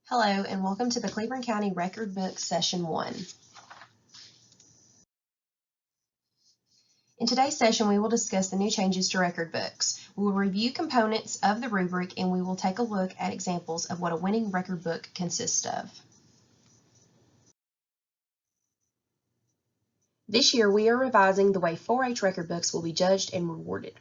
Hello and welcome to the Cleburne County Record Book Session 1. In today's session, we will discuss the new changes to record books. We will review components of the rubric and we will take a look at examples of what a winning record book consists of. This year, we are revising the way 4-H record books will be judged and rewarded.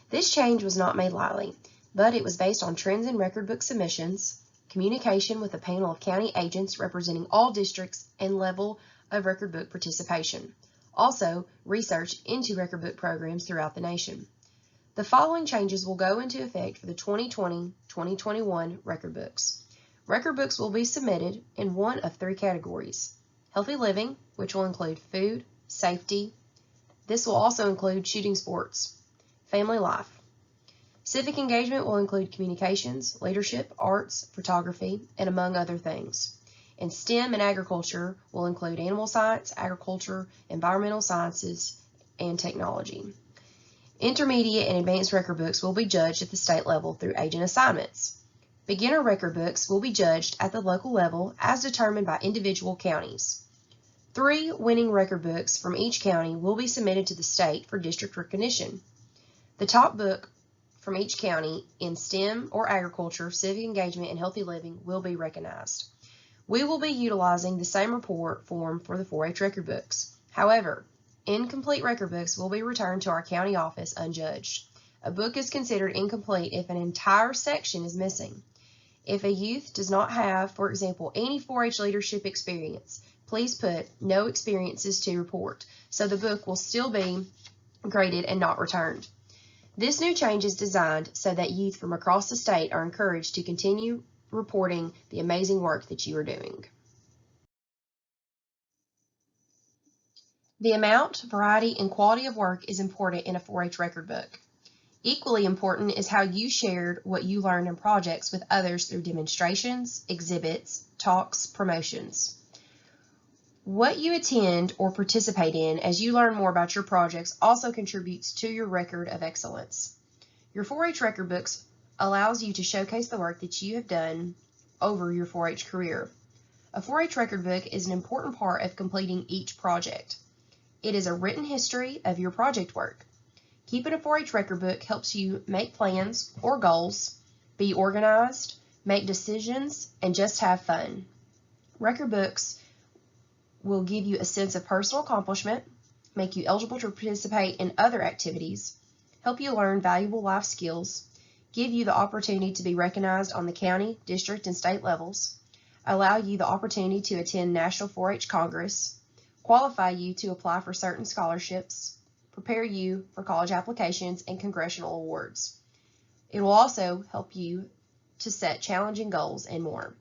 This change was not made lightly, but it was based on trends in record book submissions, communication with a panel of county agents representing all districts and level of record book participation. Also, research into record book programs throughout the nation. The following changes will go into effect for the 2020-2021 record books. Record books will be submitted in one of 3 categories: healthy living, which will include food, safety. This will also include shooting sports, family life. Civic engagement will include communications, leadership, arts, photography, and among other things. And STEM and agriculture will include animal science, agriculture, environmental sciences, and technology. Intermediate and advanced record books will be judged at the state level through agent assignments. Beginner record books will be judged at the local level as determined by individual counties. 3 winning record books from each county will be submitted to the state for district recognition. The top book from each county in STEM or agriculture, civic engagement, and healthy living will be recognized. We will be utilizing the same report form for the 4-H record books. However, incomplete record books will be returned to our county office unjudged. A book is considered incomplete if an entire section is missing. If a youth does not have, for example, any 4-H leadership experience, please put no experiences to report, so the book will still be graded and not returned. This new change is designed so that youth from across the state are encouraged to continue reporting the amazing work that you are doing. The amount, variety, and quality of work is important in a 4-H record book. Equally important is how you shared what you learned in projects with others through demonstrations, exhibits, talks, promotions. What you attend or participate in as you learn more about your projects also contributes to your record of excellence. Your 4-H record books allows you to showcase the work that you have done over your 4-H career. A 4-H record book is an important part of completing each project. It is a written history of your project work. Keeping a 4-H record book helps you make plans or goals, be organized, make decisions, and just have fun. Record books will give you a sense of personal accomplishment, make you eligible to participate in other activities, help you learn valuable life skills, give you the opportunity to be recognized on the county, district, and state levels, allow you the opportunity to attend National 4-H Congress, qualify you to apply for certain scholarships, prepare you for college applications and congressional awards. It will also help you to set challenging goals and more.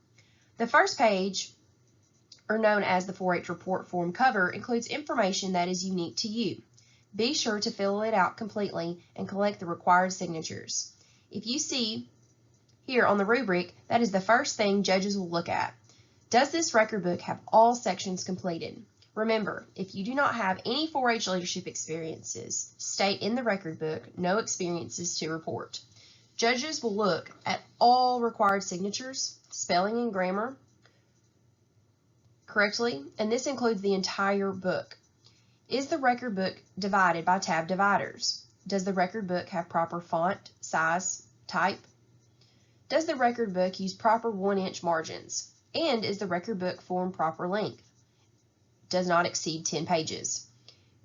The first page, or known as the 4-H report form cover, includes information that is unique to you. Be sure to fill it out completely and collect the required signatures. If you see here on the rubric, that is the first thing judges will look at. Does this record book have all sections completed? Remember, if you do not have any 4-H leadership experiences, state in the record book no experiences to report. Judges will look at all required signatures, spelling and grammar correctly, and this includes the entire book. Is the record book divided by tab dividers? Does the record book have proper font, size, type? Does the record book use proper 1-inch margins? And is the record book form proper length? Does not exceed 10 pages.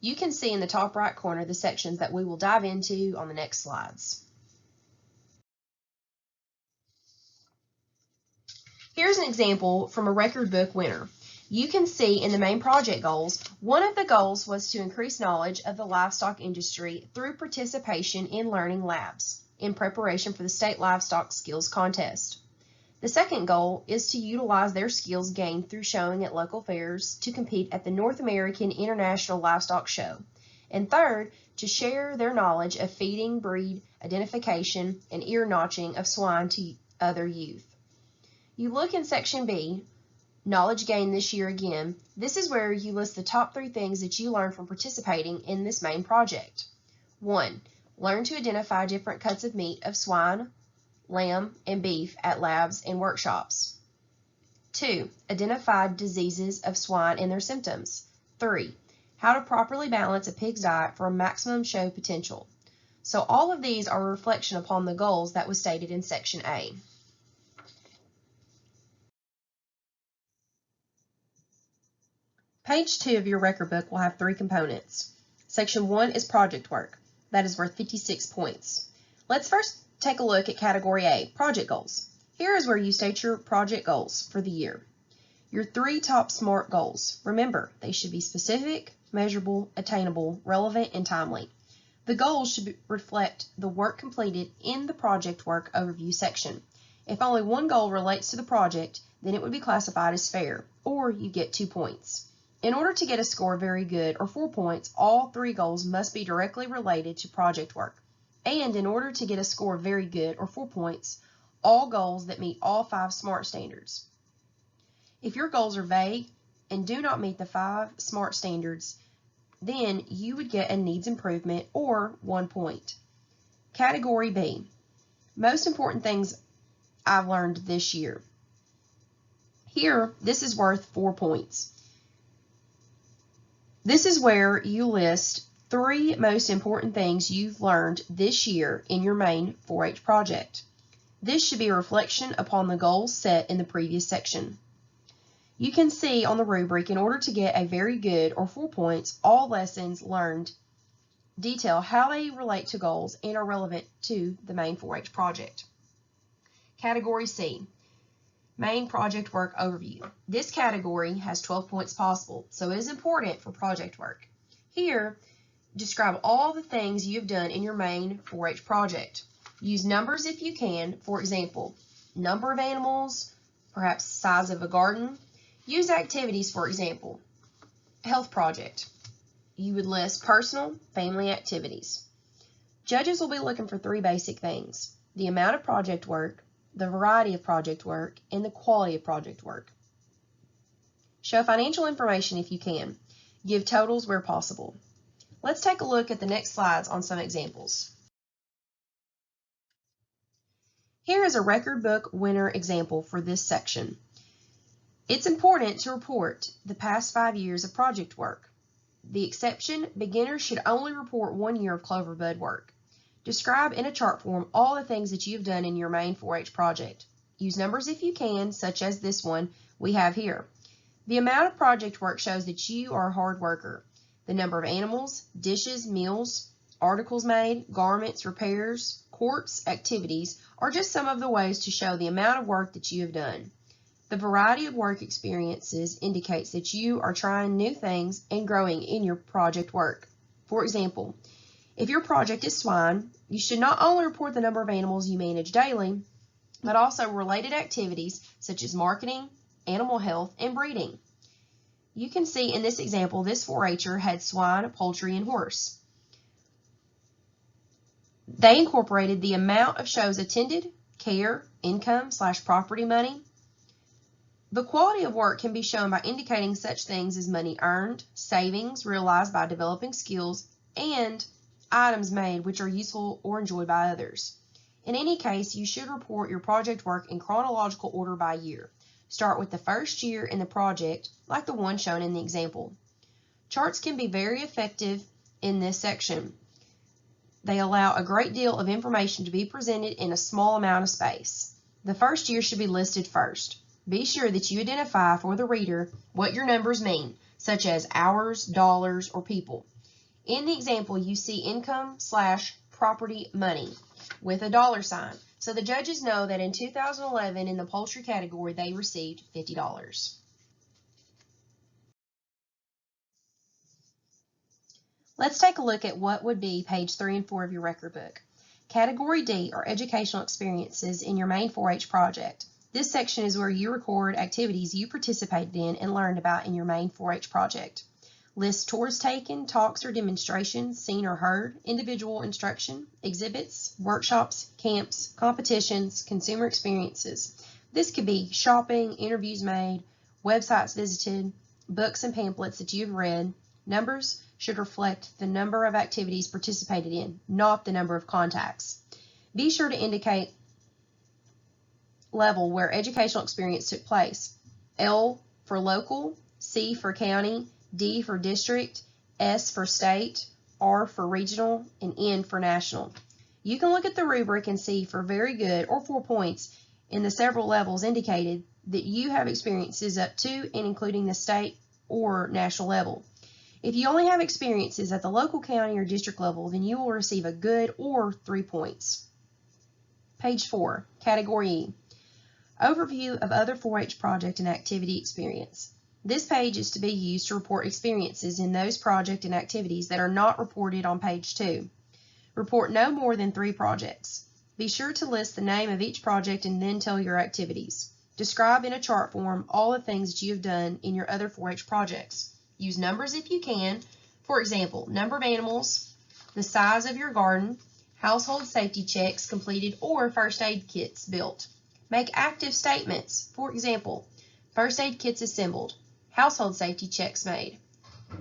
You can see in the top right corner the sections that we will dive into on the next slides. Here's an example from a record book winner. You can see in the main project goals, one of the goals was to increase knowledge of the livestock industry through participation in learning labs in preparation for the state livestock skills contest. The second goal is to utilize their skills gained through showing at local fairs to compete at the North American International Livestock Show. And third, to share their knowledge of feeding, breed, identification, and ear notching of swine to other youth. You look in section B, knowledge gained this year again. This is where you list the top 3 things that you learned from participating in this main project. 1. Learn to identify different cuts of meat of swine, lamb, and beef at labs and workshops. 2. Identify diseases of swine and their symptoms. 3. How to properly balance a pig's diet for maximum show potential. So all of these are a reflection upon the goals that was stated in Section A. Page 2 of your record book will have 3 components. Section 1 is project work. That is worth 56 points. Let's first take a look at Category A, project goals. Here is where you state your project goals for the year. Your 3 top SMART goals. Remember, they should be specific, measurable, attainable, relevant, and timely. The goals should reflect the work completed in the project work overview section. If only one goal relates to the project, then it would be classified as fair, or you get 2 points. In order to get a score very good or 4 points, all 3 goals must be directly related to project work. And in order to get a score very good or 4 points, all goals that meet all 5 SMART standards. If your goals are vague and do not meet the 5 SMART standards, then you would get a needs improvement or 1 point. Category B, most important things I've learned this year. Here, this is worth 4 points. This is where you list 3 most important things you've learned this year in your main 4-H project. This should be a reflection upon the goals set in the previous section. You can see on the rubric, in order to get a very good or 4 points, all lessons learned detail how they relate to goals and are relevant to the main 4-H project. Category C, main project work overview. This category has 12 points possible, so it is important for project work. Here, describe all the things you have done in your main 4-H project. Use numbers if you can, for example, number of animals, perhaps size of a garden. Use activities, for example, health project. You would list personal, family activities. Judges will be looking for 3 basic things: the amount of project work, the variety of project work, and the quality of project work. Show financial information if you can. Give totals where possible. Let's take a look at the next slides on some examples. Here is a record book winner example for this section. It's important to report the past 5 years of project work. The exception, beginners should only report 1 year of clover bud work. Describe in a chart form all the things that you've done in your main 4-H project. Use numbers if you can, such as this one we have here. The amount of project work shows that you are a hard worker. The number of animals, dishes, meals, articles made, garments, repairs, courts, activities are just some of the ways to show the amount of work that you have done. The variety of work experiences indicates that you are trying new things and growing in your project work. For example, if your project is swine, you should not only report the number of animals you manage daily, but also related activities such as marketing, animal health, and breeding. You can see in this example, this 4-H'er had swine, poultry, and horse. They incorporated the amount of shows attended, care, income/property money. The quality of work can be shown by indicating such things as money earned, savings realized by developing skills, and items made which are useful or enjoyed by others. In any case, you should report your project work in chronological order by year. Start with the first year in the project, like the one shown in the example. Charts can be very effective in this section. They allow a great deal of information to be presented in a small amount of space. The first year should be listed first. Be sure that you identify for the reader what your numbers mean, such as hours, dollars, or people. In the example, you see income/property money with a $sign. So the judges know that in 2011, in the poultry category, they received $50. Let's take a look at what would be page 3 and 4 of your record book. Category D are educational experiences in your main 4-H project. This section is where you record activities you participated in and learned about in your main 4-H project. List tours taken, talks or demonstrations, seen or heard, individual instruction, exhibits, workshops, camps, competitions, consumer experiences. This could be shopping, interviews made, websites visited, books and pamphlets that you've read. Numbers should reflect the number of activities participated in, not the number of contacts. Be sure to indicate level where educational experience took place. L for local, C for county, D for district, S for state, R for regional, and N for national. You can look at the rubric and see for very good or 4 points in the several levels indicated that you have experiences up to and including the state or national level. If you only have experiences at the local, county, or district level, then you will receive a good or 3 points. Page 4, Category E. Overview of other 4-H project and activity experience. This page is to be used to report experiences in those project and activities that are not reported on page 2. Report no more than 3 projects. Be sure to list the name of each project and then tell your activities. Describe in a chart form all the things that you have done in your other 4-H projects. Use numbers if you can. For example, number of animals, the size of your garden, household safety checks completed, or first aid kits built. Make active statements. For example, first aid kits assembled, household safety checks made.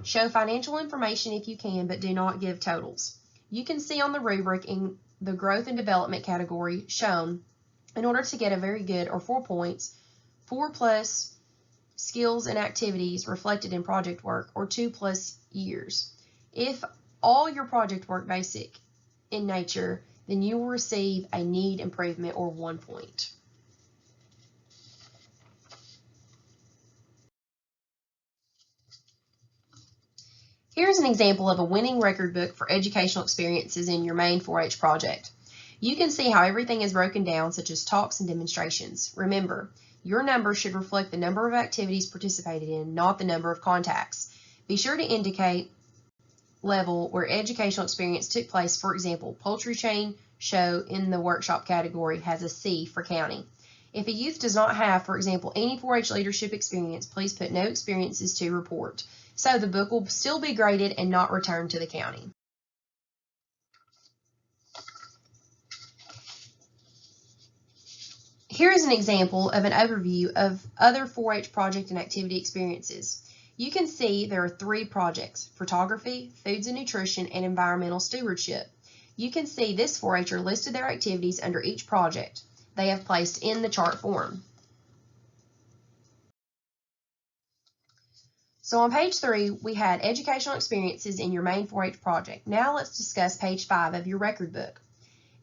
Show financial information if you can, but do not give totals. You can see on the rubric in the growth and development category shown, in order to get a very good or 4 points, 4+ skills and activities reflected in project work, or 2+ years. If all your project work basic in nature, then you will receive a need improvement, or 1 point. Here's an example of a winning record book for educational experiences in your main 4-H project. You can see how everything is broken down, such as talks and demonstrations. Remember, your number should reflect the number of activities participated in, not the number of contacts. Be sure to indicate level where educational experience took place. For example, poultry chain show in the workshop category has a C for county. If a youth does not have, for example, any 4-H leadership experience, please put no experiences to report. So the book will still be graded and not returned to the county. Here is an example of an overview of other 4-H project and activity experiences. You can see there are 3 projects: photography, foods and nutrition, and environmental stewardship. You can see this 4-H'er listed their activities under each project they have placed in the chart form. So on page 3, we had educational experiences in your main 4-H project. Now let's discuss page 5 of your record book.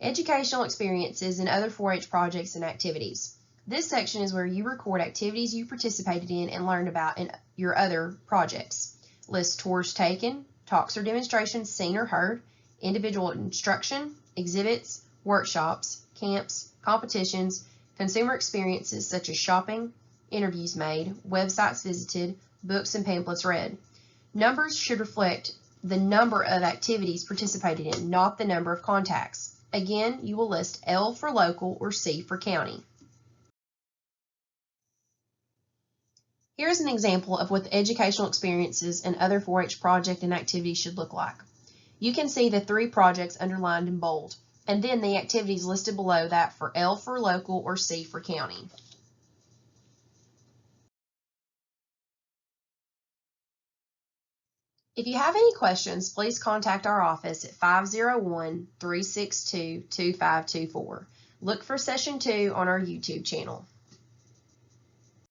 Educational experiences and other 4-H projects and activities. This section is where you record activities you participated in and learned about in your other projects. List tours taken, talks or demonstrations seen or heard, individual instruction, exhibits, workshops, camps, competitions, consumer experiences such as shopping, interviews made, websites visited, books and pamphlets read. Numbers should reflect the number of activities participated in, not the number of contacts. Again, you will list L for local or C for county. Here's an example of what the educational experiences and other 4-H project and activities should look like. You can see the 3 projects underlined in bold, and then the activities listed below that for L for local or C for county. If you have any questions, please contact our office at 501-362-2524. Look for Session 2 on our YouTube channel.